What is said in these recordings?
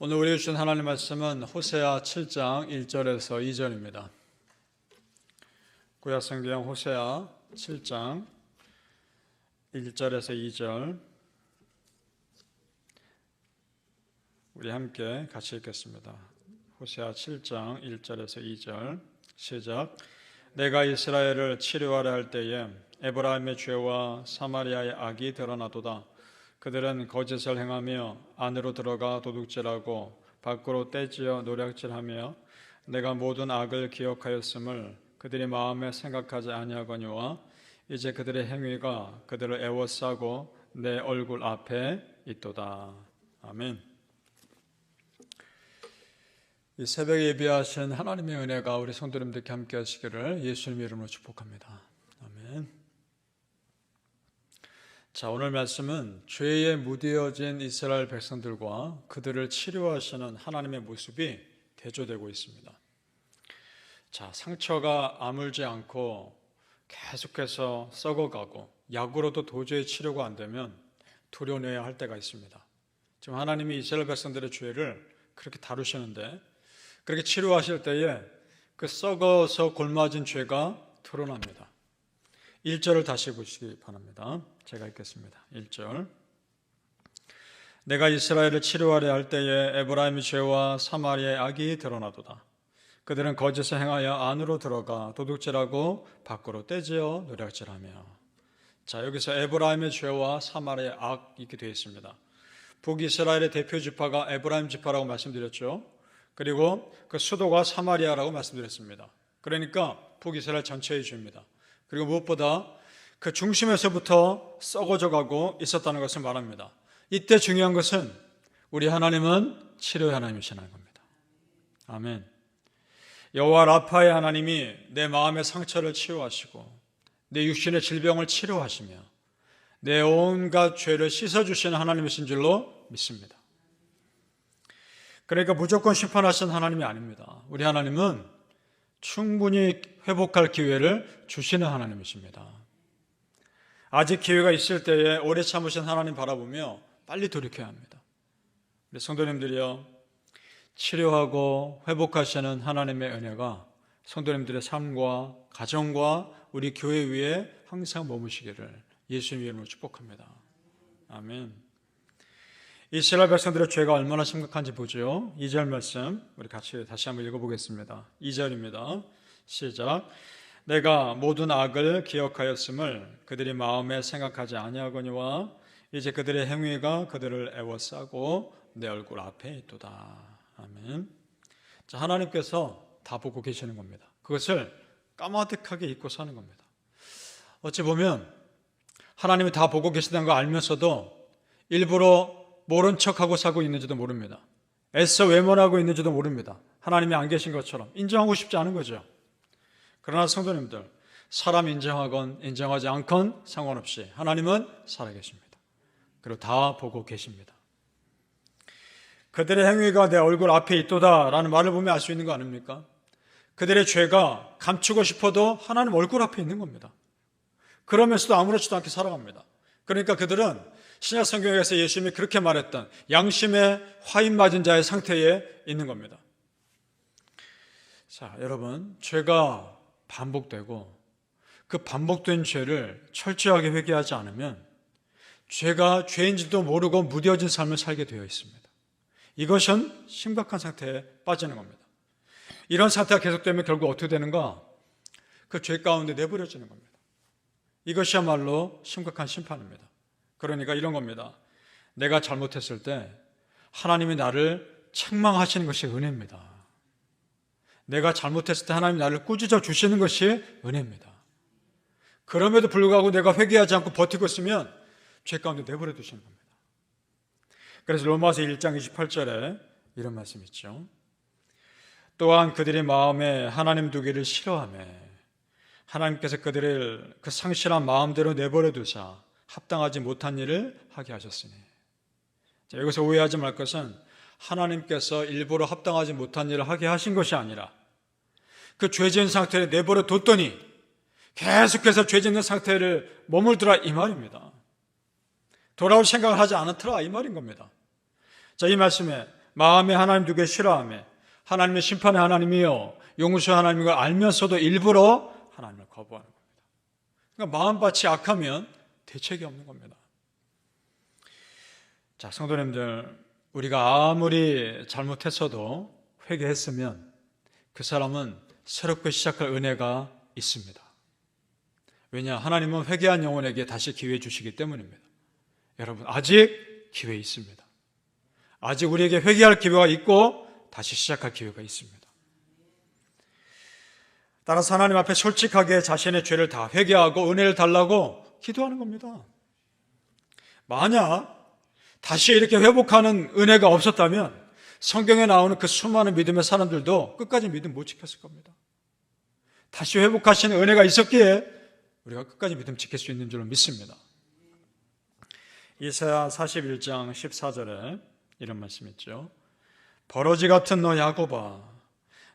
오늘 우리에게 주신 하나님 말씀은 호세아 7장 1절에서 2절입니다. 구약성경 호세아 7장 1절에서 2절 우리 함께 같이 읽겠습니다. 호세아 7장 1절에서 2절 시작. 내가 이스라엘을 치료하려 할 때에 에브라임의 죄와 사마리아의 악이 드러나도다. 그들은 거짓을 행하며 안으로 들어가 도둑질하고 밖으로 떼지어 노략질하며 내가 모든 악을 기억하였음을 그들이 마음에 생각하지 아니하거니와 이제 그들의 행위가 그들을 애워싸고 내 얼굴 앞에 있도다. 아멘. 이 새벽에 예비하신 하나님의 은혜가 우리 성도님들께 함께 하시기를 예수님 이름으로 축복합니다. 아멘. 자, 오늘 말씀은 죄에 무뎌진 이스라엘 백성들과 그들을 치료하시는 하나님의 모습이 대조되고 있습니다. 자, 상처가 아물지 않고 계속해서 썩어가고 약으로도 도저히 치료가 안 되면 도려내야 할 때가 있습니다. 지금 하나님이 이스라엘 백성들의 죄를 그렇게 다루시는데 그렇게 치료하실 때에 그 썩어서 골마진 죄가 드러납니다. 1절을 다시 보시기 바랍니다. 제가 읽겠습니다. 1절. 내가 이스라엘을 치료하려 할 때에 에브라임의 죄와 사마리아의 악이 드러나도다. 그들은 거짓을 행하여 안으로 들어가 도둑질하고 밖으로 떼지어 노략질하며. 자, 여기서 에브라임의 죄와 사마리아의 악 이렇게 되어 있습니다. 북이스라엘의 대표 지파가 에브라임 지파라고 말씀드렸죠. 그리고 그 수도가 사마리아라고 말씀드렸습니다. 그러니까 북이스라엘 전체의 죄입니다. 그리고 무엇보다 그 중심에서부터 썩어져 가고 있었다는 것을 말합니다. 이때 중요한 것은 우리 하나님은 치료의 하나님이시라는 겁니다. 아멘. 여호와 라파의 하나님이 내 마음의 상처를 치유하시고 내 육신의 질병을 치료하시며 내 온갖 죄를 씻어주시는 하나님이신 줄로 믿습니다. 그러니까 무조건 심판하시는 하나님이 아닙니다. 우리 하나님은 충분히 회복할 기회를 주시는 하나님이십니다. 아직 기회가 있을 때에 오래 참으신 하나님 바라보며 빨리 돌이켜야 합니다. 우리 성도님들이요, 치료하고 회복하시는 하나님의 은혜가 성도님들의 삶과 가정과 우리 교회 위에 항상 머무시기를 예수님 이름으로 축복합니다. 아멘. 이스라엘 백성들의 죄가 얼마나 심각한지 보죠. 2절 말씀 우리 같이 다시 한번 읽어보겠습니다. 2절입니다. 시작. 내가 모든 악을 기억하였음을 그들이 마음에 생각하지 아니하거니와 이제 그들의 행위가 그들을 애워싸고 내 얼굴 앞에 있도다. 아멘. 자, 하나님께서 다 보고 계시는 겁니다. 그것을 까마득하게 잊고 사는 겁니다. 어찌 보면 하나님이 다 보고 계시다는 걸 알면서도 일부러 모른 척하고 살고 있는지도 모릅니다. 애써 외면하고 있는지도 모릅니다. 하나님이 안 계신 것처럼 인정하고 싶지 않은 거죠. 그러나 성도님들, 사람 인정하건 인정하지 않건 상관없이 하나님은 살아계십니다. 그리고 다 보고 계십니다. 그들의 행위가 내 얼굴 앞에 있도다 라는 말을 보면 알 수 있는 거 아닙니까? 그들의 죄가 감추고 싶어도 하나님 얼굴 앞에 있는 겁니다. 그러면서도 아무렇지도 않게 살아갑니다. 그러니까 그들은 신약 성경에서 예수님이 그렇게 말했던 양심에 화인 맞은 자의 상태에 있는 겁니다. 자, 여러분, 죄가 반복되고 그 반복된 죄를 철저하게 회개하지 않으면 죄가 죄인지도 모르고 무뎌진 삶을 살게 되어 있습니다. 이것은 심각한 상태에 빠지는 겁니다. 이런 상태가 계속되면 결국 어떻게 되는가? 그 죄 가운데 내버려지는 겁니다. 이것이야말로 심각한 심판입니다. 그러니까 이런 겁니다. 내가 잘못했을 때 하나님이 나를 책망하시는 것이 은혜입니다. 내가 잘못했을 때 하나님이 나를 꾸짖어 주시는 것이 은혜입니다. 그럼에도 불구하고 내가 회개하지 않고 버티고 있으면 죄 가운데 내버려 두시는 겁니다. 그래서 로마서 1장 28절에 이런 말씀이 있죠. 또한 그들의 마음에 하나님 두기를 싫어하며 하나님께서 그들을 그 상실한 마음대로 내버려 두사 합당하지 못한 일을 하게 하셨으니. 자, 여기서 오해하지 말 것은 하나님께서 일부러 합당하지 못한 일을 하게 하신 것이 아니라 그 죄지은 상태에 내버려 뒀더니 계속해서 죄짓는 상태를 머물더라 이 말입니다. 돌아올 생각을 하지 않았더라 이 말인 겁니다. 자, 이 말씀에 마음에 하나님 두기 싫어하며 하나님의 심판의 하나님이요 용서의 하나님인 걸 알면서도 일부러 하나님을 거부하는 겁니다. 그러니까 마음밭이 악하면 대책이 없는 겁니다. 자, 성도님들, 우리가 아무리 잘못했어도 회개했으면 그 사람은 새롭게 시작할 은혜가 있습니다. 왜냐? 하나님은 회개한 영혼에게 다시 기회 주시기 때문입니다. 여러분, 아직 기회 있습니다. 아직 우리에게 회개할 기회가 있고 다시 시작할 기회가 있습니다. 따라서 하나님 앞에 솔직하게 자신의 죄를 다 회개하고 은혜를 달라고 기도하는 겁니다. 만약 다시 이렇게 회복하는 은혜가 없었다면 성경에 나오는 그 수많은 믿음의 사람들도 끝까지 믿음 못 지켰을 겁니다. 다시 회복하시는 은혜가 있었기에 우리가 끝까지 믿음 지킬 수 있는 줄로 믿습니다. 이사야 41장 14절에 이런 말씀이 있죠. 버러지 같은 너 야곱아,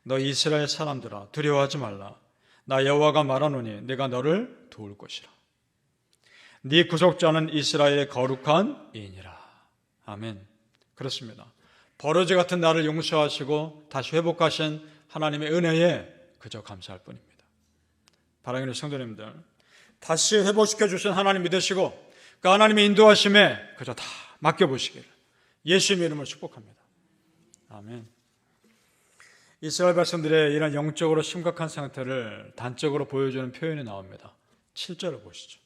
너 이스라엘 사람들아, 두려워하지 말라. 나 여호와가 말하노니 내가 너를 도울 것이라. 네 구속자는 이스라엘의 거룩한 이인이라. 아멘. 그렇습니다. 버러지 같은 나를 용서하시고 다시 회복하신 하나님의 은혜에 그저 감사할 뿐입니다. 사랑하는 성도님들, 다시 회복시켜 주신 하나님 믿으시고 그 하나님의 인도하심에 그저 다 맡겨보시기를 예수님의 이름으로 축복합니다. 아멘. 이스라엘 백성들의 이런 영적으로 심각한 상태를 단적으로 보여주는 표현이 나옵니다. 7절을 보시죠.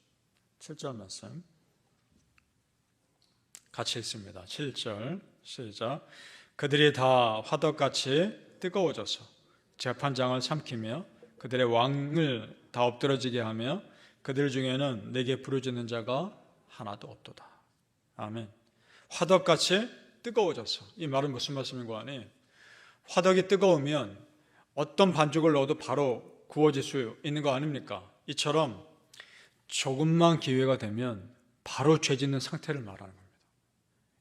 7절 말씀 같이 읽습니다. 7절 시작. 그들이 다 화덕같이 뜨거워져서 재판장을 삼키며 그들의 왕을 다 엎드러지게 하며 그들 중에는 내게 부르짖는 자가 하나도 없도다. 아멘. 화덕같이 뜨거워져서, 이 말은 무슨 말씀인가 하니, 화덕이 뜨거우면 어떤 반죽을 넣어도 바로 구워질 수 있는 거 아닙니까? 이처럼 조금만 기회가 되면 바로 죄짓는 상태를 말하는 겁니다.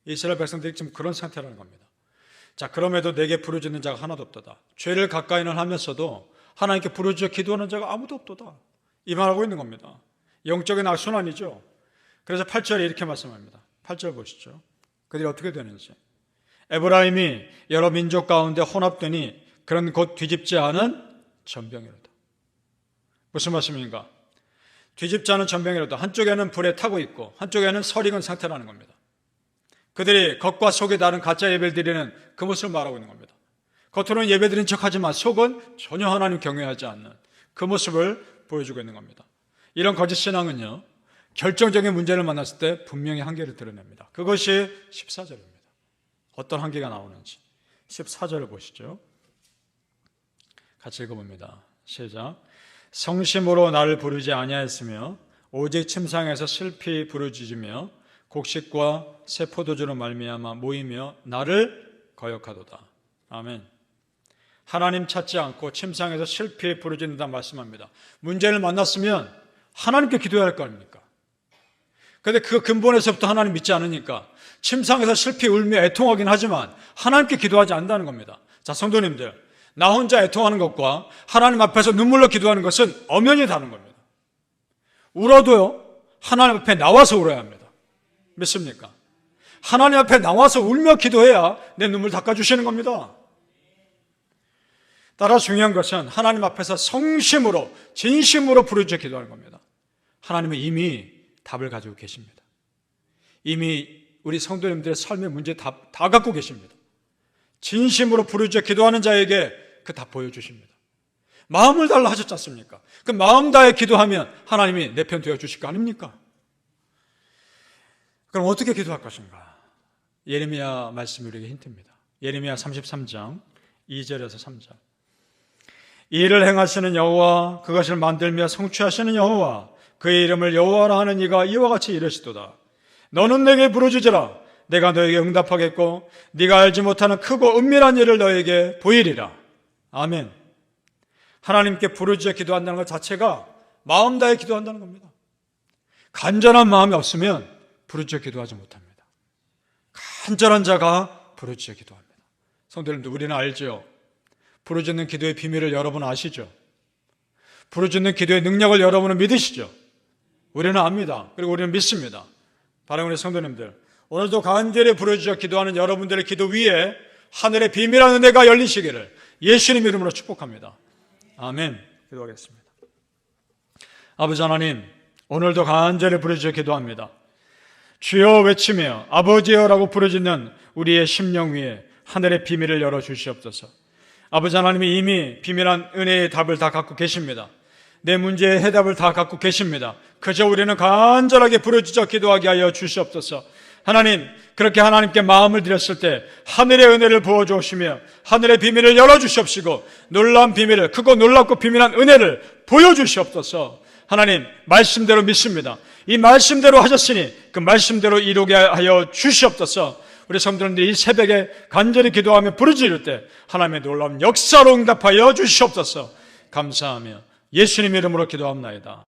이스라엘 백성들이 지금 그런 상태라는 겁니다. 자, 그럼에도 내게 부르짖는 자가 하나도 없도다. 죄를 가까이는 하면서도 하나님께 부르짖어 기도하는 자가 아무도 없도다. 이 말하고 있는 겁니다. 영적인 악순환이죠. 그래서 8절에 이렇게 말씀합니다. 8절 보시죠. 그들이 어떻게 되는지. 에브라임이 여러 민족 가운데 혼합되니 그런 곧 뒤집지 않은 전병이로다. 무슨 말씀인가? 뒤집지 않은 전병이로다. 한쪽에는 불에 타고 있고 한쪽에는 설익은 상태라는 겁니다. 그들이 겉과 속이 다른 가짜 예배를 드리는 그 모습을 말하고 있는 겁니다. 겉으로는 예배 드린 척하지만 속은 전혀 하나님 경외하지 않는 그 모습을 보여주고 있는 겁니다. 이런 거짓 신앙은요, 결정적인 문제를 만났을 때 분명히 한계를 드러냅니다. 그것이 14절입니다. 어떤 한계가 나오는지 14절을 보시죠. 같이 읽어봅니다. 시작. 성심으로 나를 부르지 아니하였으며 오직 침상에서 슬피 부르짖으며 곡식과 새 포도주로 말미암아 모이며 나를 거역하도다. 아멘. 하나님 찾지 않고 침상에서 슬피 부르짖는다 말씀합니다. 문제를 만났으면 하나님께 기도해야 할 거 아닙니까? 그런데 그 근본에서부터 하나님 믿지 않으니까 침상에서 슬피 울며 애통하긴 하지만 하나님께 기도하지 않는다는 겁니다. 자, 성도님들, 나 혼자 애통하는 것과 하나님 앞에서 눈물로 기도하는 것은 엄연히 다른 겁니다. 울어도요, 하나님 앞에 나와서 울어야 합니다. 믿습니까? 하나님 앞에 나와서 울며 기도해야 내 눈물 닦아주시는 겁니다. 따라 중요한 것은 하나님 앞에서 성심으로 진심으로 부르짖어 기도하는 겁니다. 하나님은 이미 답을 가지고 계십니다. 이미 우리 성도님들의 삶의 문제 다 갖고 계십니다. 진심으로 부르짖어 기도하는 자에게 그 답 보여주십니다. 마음을 달라 하셨지 않습니까? 그 마음 다해 기도하면 하나님이 내 편 되어주실 거 아닙니까? 그럼 어떻게 기도할 것인가? 예레미야 말씀이 우리에게 힌트입니다. 예레미야 33장 2절에서 3절. 이 일을 행하시는 여호와, 그것을 만들며 성취하시는 여호와, 그의 이름을 여호와라 하는 이가 이와 같이 이르시도다. 너는 내게 부르짖으라. 내가 너에게 응답하겠고 네가 알지 못하는 크고 은밀한 일을 너에게 보이리라. 아멘. 하나님께 부르짖어 기도한다는 것 자체가 마음 다해 기도한다는 겁니다. 간절한 마음이 없으면 부르짖어 기도하지 못합니다. 간절한 자가 부르짖어 기도합니다. 성도님들, 우리는 알죠? 부르짖는 기도의 비밀을 여러분 아시죠? 부르짖는 기도의 능력을 여러분은 믿으시죠? 우리는 압니다. 그리고 우리는 믿습니다. 바로 우리 성도님들, 오늘도 간절히 부르짖어 기도하는 여러분들의 기도 위에 하늘의 비밀한 은혜가 열리시기를 예수님 이름으로 축복합니다. 아멘. 기도하겠습니다. 아버지 하나님, 오늘도 간절히 부르짖어 기도합니다. 주여 외치며 아버지여라고 부르짖는 우리의 심령 위에 하늘의 비밀을 열어주시옵소서. 아버지 하나님이 이미 비밀한 은혜의 답을 다 갖고 계십니다. 내 문제의 해답을 다 갖고 계십니다. 그저 우리는 간절하게 부르짖어 기도하게 하여 주시옵소서. 하나님, 그렇게 하나님께 마음을 드렸을 때 하늘의 은혜를 부어주시며 하늘의 비밀을 열어주시옵시고 놀라운 비밀을, 크고 놀랍고 비밀한 은혜를 보여주시옵소서. 하나님, 말씀대로 믿습니다. 이 말씀대로 하셨으니 그 말씀대로 이루게 하여 주시옵소서. 우리 성도님들이 이 새벽에 간절히 기도하며 부르짖을 때 하나님의 놀라운 역사로 응답하여 주시옵소서. 감사하며 예수님 이름으로 기도합나이다.